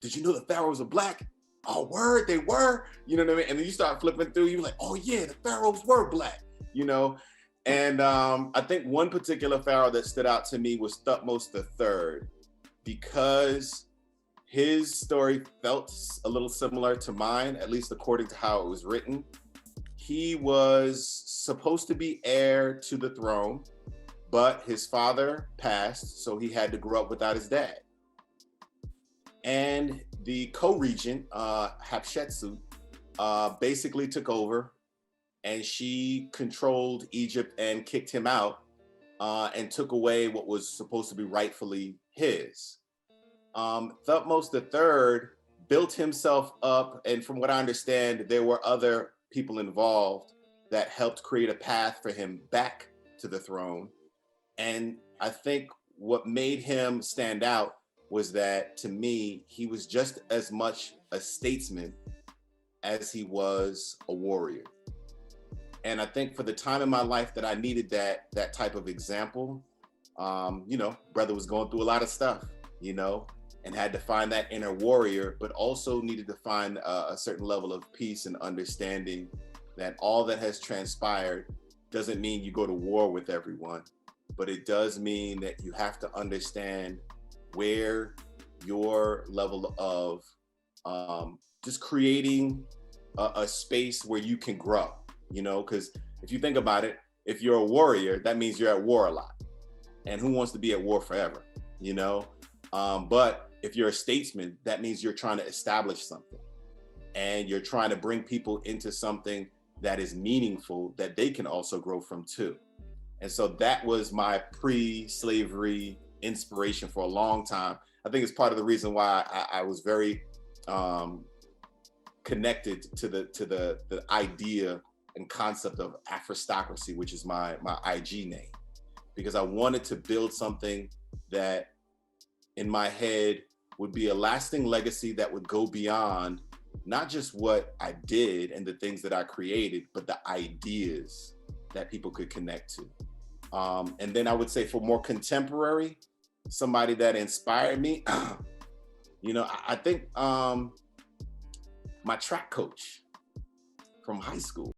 did you know the Pharaohs are black? Oh, word, they were. You know what I mean? And then you start flipping through, you're like, oh yeah, the Pharaohs were black, you know? And I think one particular Pharaoh that stood out to me was Thutmose III, because his story felt a little similar to mine, at least according to how it was written. He was supposed to be heir to the throne, but his father passed, so he had to grow up without his dad. And the co-regent, Hatshepsut, basically took over, and she controlled Egypt and kicked him out, and took away what was supposed to be rightfully his. Thutmose III built himself up, and from what I understand, there were other people involved that helped create a path for him back to the throne. And I think what made him stand out was that, to me, he was just as much a statesman as he was a warrior. And I think for the time in my life that I needed that type of example, you know, brother was going through a lot of stuff, you know, and had to find that inner warrior, but also needed to find a certain level of peace and understanding that all that has transpired doesn't mean you go to war with everyone, but it does mean that you have to understand where your level of just creating a space where you can grow, you know, because if you think about it, if you're a warrior, that means you're at war a lot. And who wants to be at war forever, you know? But if you're a statesman, that means you're trying to establish something, and you're trying to bring people into something that is meaningful that they can also grow from too. And so that was my pre-slavery inspiration for a long time. I think it's part of the reason why I was very connected to the idea and concept of Afrostocracy, which is my IG name, because I wanted to build something that in my head would be a lasting legacy that would go beyond not just what I did and the things that I created, but the ideas that people could connect to. And then I would say, for more contemporary, somebody that inspired me, you know, I think my track coach from high school.